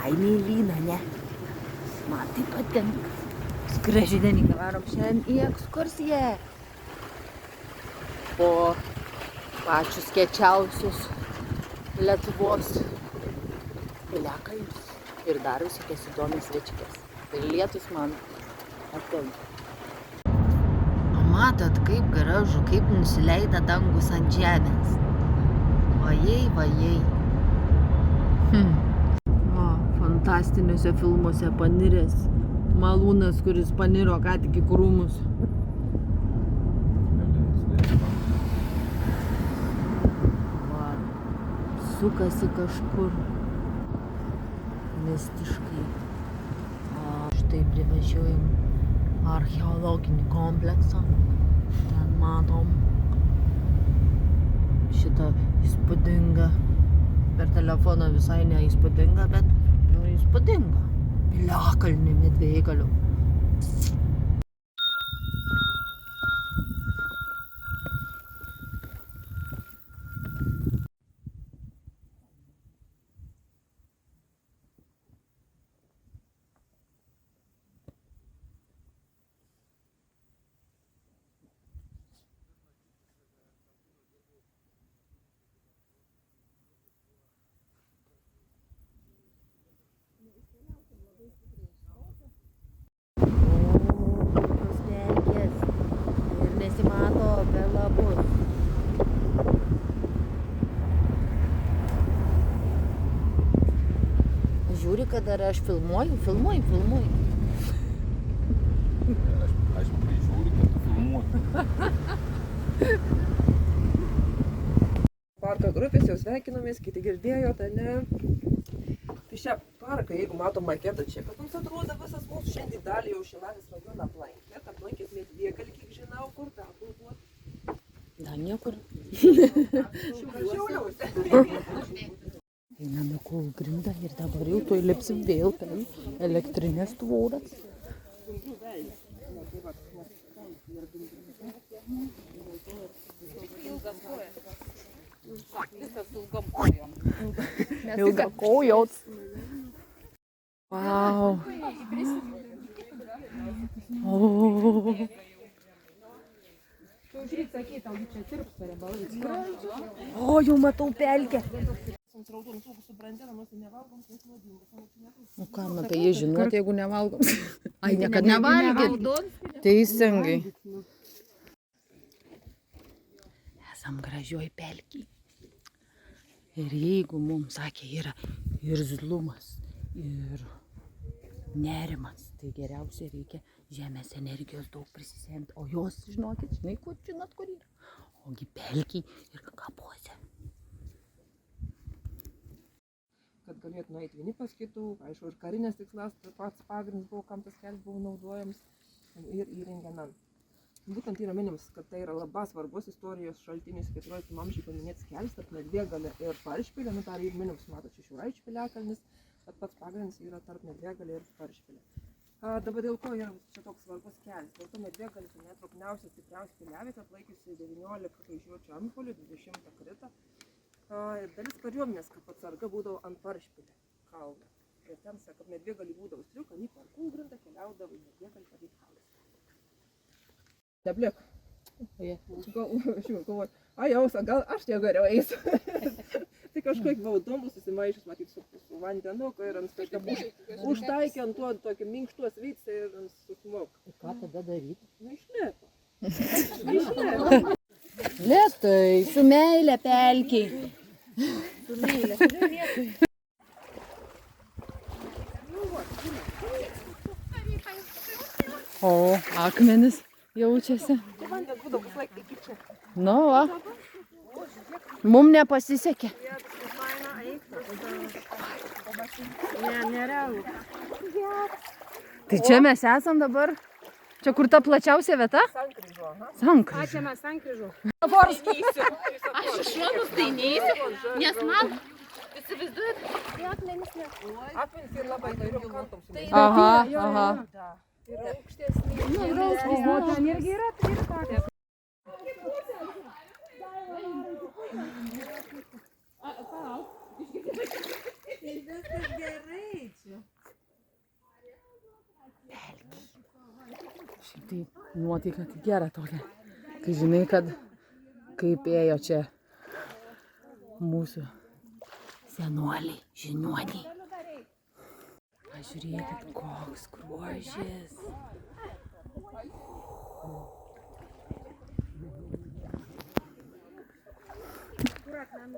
fainai lyna, ne? Man taip patinka. Graži dienyka, varom šiandien į ekskursiją. Po pačius kiečiausius Lietuvos piliakalnius. Ir dar visokias įdomias svečikas. Tai lietus man patinka. Matot, kaip gražu, kaip nusileida dangus ant žemės. Vajai, vajai. Fantastiniuose filmuose paniręs malūnas, kuris paniro ką tik į krūmus. Va, sukasi kažkur mistiškai. Štai privažiuojam archeologinį kompleksą. Ten matom šitą įspūdingą, per telefoną visai neįspūdingą, bet įspūdingą piliakalnį Medvėgalio. Nesimato per lapus. Žiūri, kad ar aš filmuoju. Aš prižiūriu, kad tu filmuoji. Parko grupės jau sveikinomės, kiti girdėjote, ne? Tai šią parką, jeigu matom maketą čia, kad mums atrodo visas mūsų šiandien dalį jau Šilalės rajoną aplankė. Aplankėt Medvėgalį, kiek žinau, kur tą kultuot. Da, niekur. Šiauliuose. Einame Kūlgrindą ir dabar jau tuoj lipsim vėl ten elektrinės tvoras. Ilga kojos. Vau. O, jau matau pelkę. Nu ką, tai jie žinot, jeigu nevalgom. Ai, niekad nevalgyt. Teisingai. Esam gražioj pelkėj. Ir jeigu mums, sakė, yra irzlumas ir nerimas, tai geriausia reikia žemės energijos daug prisisemti. O jos, žinokit, žinot, kur yra. Ogi pelkėj ir kapuose. Kad galėtų nueiti vieni pas kitų, aišku, ir karinės tikslas, pats pagrindas buvo, kam tas kelias buvo naudojams ir įrengiant. Būtent yra minimas, kad tai yra labai svarbus istorijos šaltinis 14 amžiuje paminėtas kelias tarp Medvėgalio ir Paršpilio. Nu, dar ir minimas, matot, čia Šiauraičių piliakalnis, bet pats pagrindas yra tarp Medvėgalio ir Paršpilio. Dabar dėl ko yra čia toks svarbus kelias? Dėl to Medvėgalis yra netrukniausia stipriausia piliavietė, atlaikiusi 19 kryžiuočių antpuolių, 20 krita. Ir dalis kariuomenės, kaip atsarga, būdavo ant Paršpilio kalno. Ir ten, kad Medvėgalį būdavo striuka, jį per Kūlgrindą keliaudavo į Medvėgalį per kalną. Nebliek. Galvoju, gal aš tie geriau eisiu. Tai kažkaip buvo įdomu susimaišęs, matyt, su vandenuku ir ant kažkaip užtaikė ant to tokį minkštuos vycą ir ant susimok. Ir ką tada daryti? Na, išlipo. Lėtai, su meile pelkėj. Su meile. O, akmenis jaučiasi. Vandens būdavo kas laik iki čia. Nu, va. Mum nepasisekė. Nerealu. Tai čia mes esam dabar. Čia kur ta plačiausia vieta? Sankryžo, aha. Sankryžo. Čia mes sankryžo. Aš iš šonus tai neįsiu, nes man, įsivaizduojat, akmenis ne. Akmenis ir labai įvairių kantom. Aha, aha. Yra aukštesnį. Nu, raustis, nu, ten irgi yra takas. Tai viskas gerai čia. nuotaika tai gera tokia. Kai žinai, kad kaip ėjo čia mūsų senuoliai, žiniuoniai. Pažiūrėkit, koks grožis.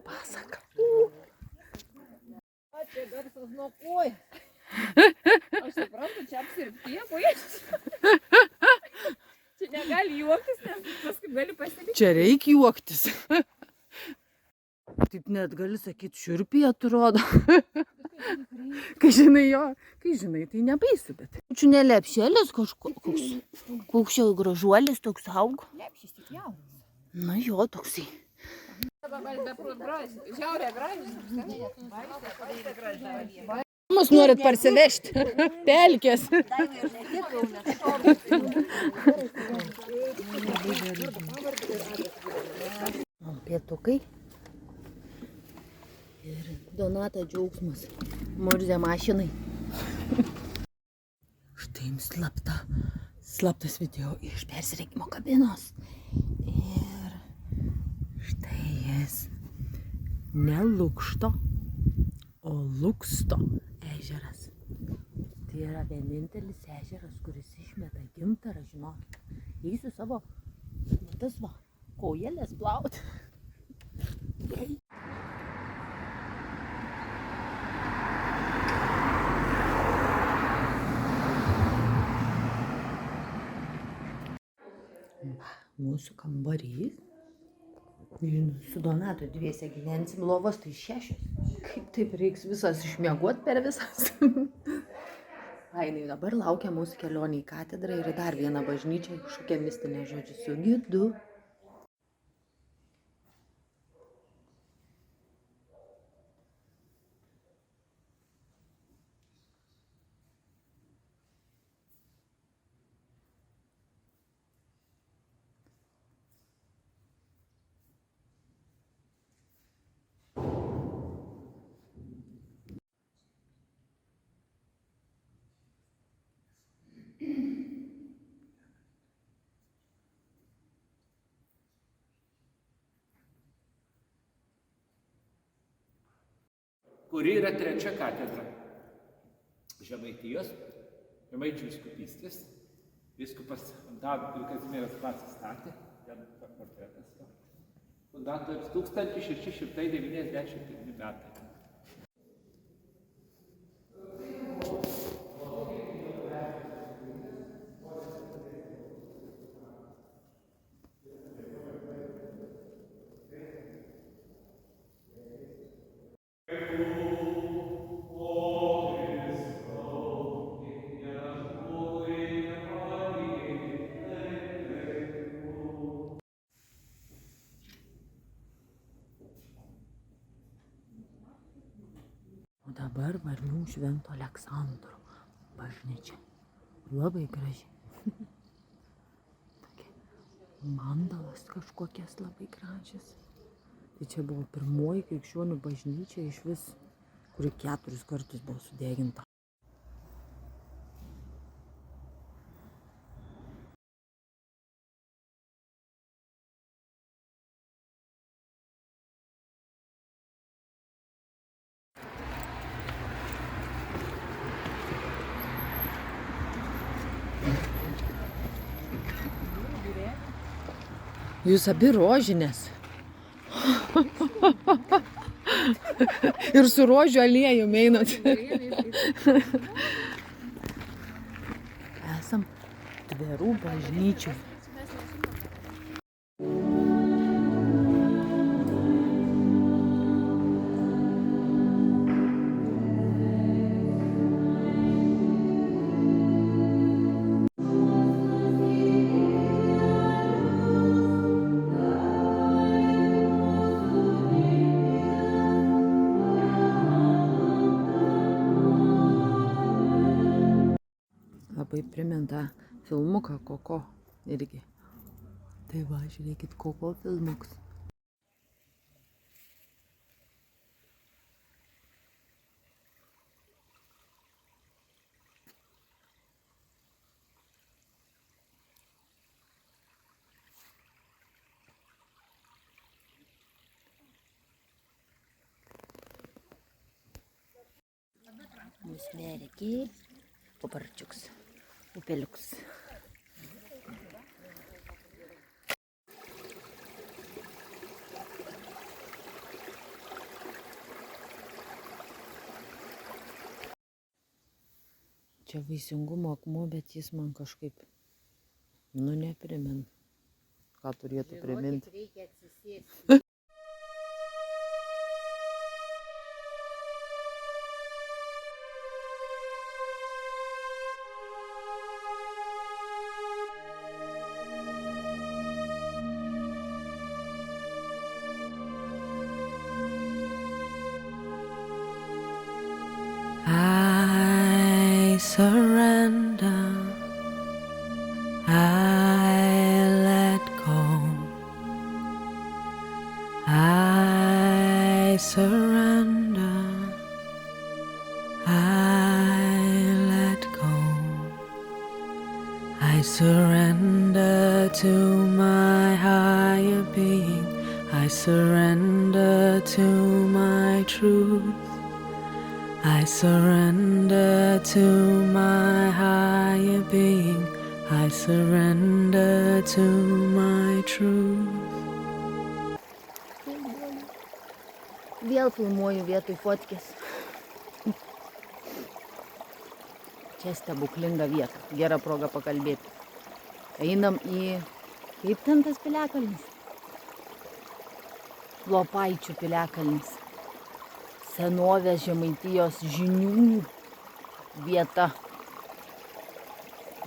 Pasaka. Čia garsas nuo kojas. Aš suprantu, čia apsirptie kojas. Čia negali juoktis, nes paskui gali pasakyti. Čia reikia juoktis. Taip net gali sakyti, šiurpiai atrodo. Kai žinai jo, kai žinai, tai nebaisu, bet. Čia nelepšėlis kažkoks. Koks čia gražuolis toks auga. Lepšis tik jaunas. Na jo, toksai. Žiaurė gražiai. Mus norit parsivežti. Pelkės. Pietukai. Ir Donata džiaugsmas. Murzė mašinai. Štai jums slaptas video iš persirengimo kabinos. Ir štai jis. Ne Lukšto, o Luksto ežeras. Tai yra vienintelis ežeras, kuris išmeta gintarą, žinokit. Eisiu savo, tas va, kojelės plauti. Mūsų kambarys. Su Donatu dviese gyvensim, lovos tai 6. Kaip taip reiks visas išmiegot per visas. Ainai, dabar laukia mūsų kelionė į katedrą ir dar vieną bažnyčią, kažkokia mistinė, žodžiu, su gidu. Kuri yra trečia katedra Žemaitijos, Žemaičių vyskupystės. Vyskupas Kazimieras Vacas statė, ten portretas. Fundatorius 1691 metai. O dabar Varnių Švento Aleksandro bažnyčia. Labai graži. Tokia mandalas kažkokias labai gražias. Tai čia buvo pirmoji krikščionių bažnyčia iš vis, kuri 4 kartus buvo sudeginta. Jūs abi rožinės. Ir su rožių aliejum einat. Esam Tverų bažnyčioj. Labai primena filmuką Koko irgi. Tai va, žiūrėkit, Koko filmuks. Nusmerki paparčiuks, upeliuks. Čia vaisingumo akmuo, bet jis man kažkaip, neprimin. Ką turėtų priminti? Reikia atsisėsti. I surrender, I let go, I surrender, I let go, I surrender to my higher being, I surrender to my truth. I surrender to my higher being. I surrender to my truth. Vėl filmuoju vietoj fotkės. Čia stebuklinga vieta. Gera proga pakalbėti. Einam į... Kaip ten tas piliakalnis? Lopaičių piliakalnis. Senovės Žemaitijos žinių vieta.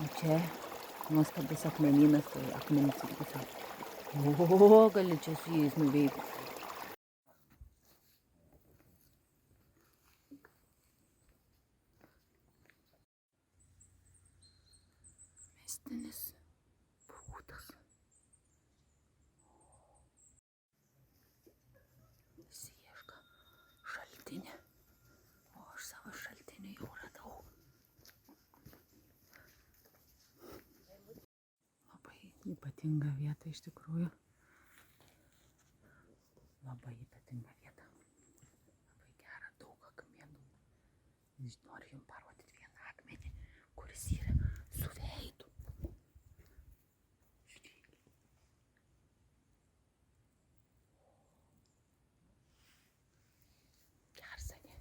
O čia nuostabus akmenynas, tai akmenis irgi sakė. O, gali čia su jais nuveikti. Mistinis prūdas. Visi ieško šaltinį. O aš savo šaltinį jau radau. Labai ypatinga vieta iš tikrųjų. Labai ypatinga vieta. Labai gera, daug akmenų. Noriu jums parodyti vieną akmenį, kuris yra su veidu. Gersakė.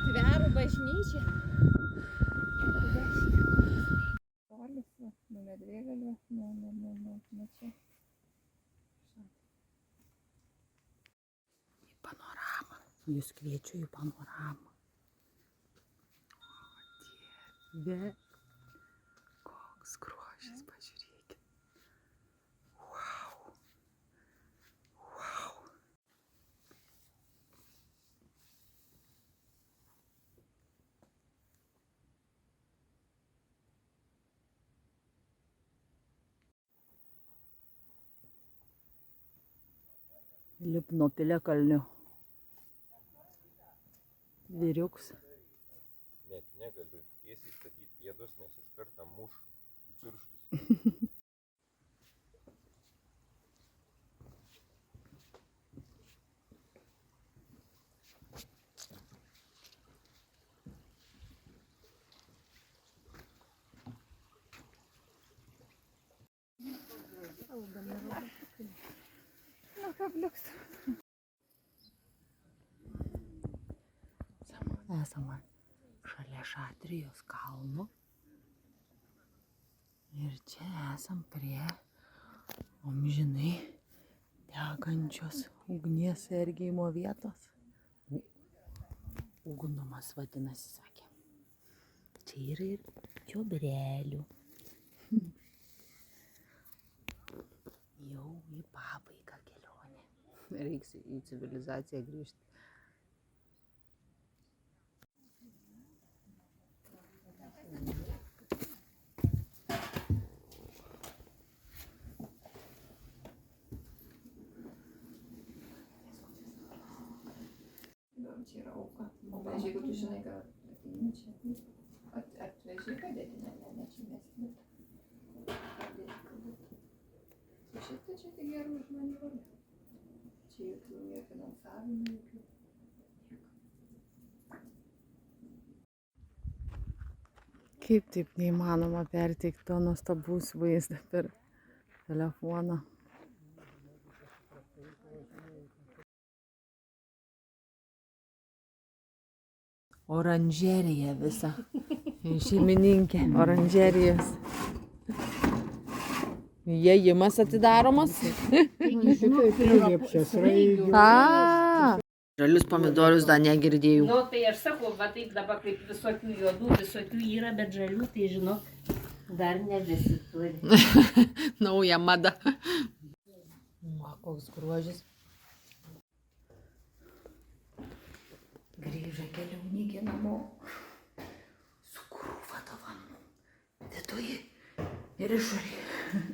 Tverų bažnyčia. Tolis, nuo Medvėgalio, nuo čia. Į panoramą. Jūs kviečiu į panoramą. O, Dieve. Koks grožis, pažiūrėkit. Wow. Wow. Lipno piliakalnio. Vyriuks. Net negaliu tiesiai statyti pėdus, nes iš karto muš į pirštus. Esama šalia Šatrijos kalno. Ir čia esam prie amžinai degančios ugnies sergėjimo vietos. Ugnumas vadinasi, sakė. Čia yra ir čiobrelių. Jau į pabaigą kelionė. Reiks į civilizaciją grįžti. Čia yra auka. O pavyzdžiui, jeigu tu žinai, kad ateini čia, atveži padėti, ne čia mes, bet padėti galbūt. Tai šitą čia tik gerų žmonių valia. Čia jokių finansavimų, jokių. Kaip taip neįmanoma perteikti to nuostabaus vaizdą per telefoną. Oranžerija visa. Šeimininkė oranžerijos. Įėjimas atidaromas. Žalius pomidorus dar negirdėjau. Nu, tai aš sakau, va taip dabar kaip visokių juodų, visokių yra, bet žalių, tai žinok, dar ne visi turi. Nauja mada. Va, koks grožis. Grįžo keliauninkė namo su krūva dovanų. Viduje ir išorėje.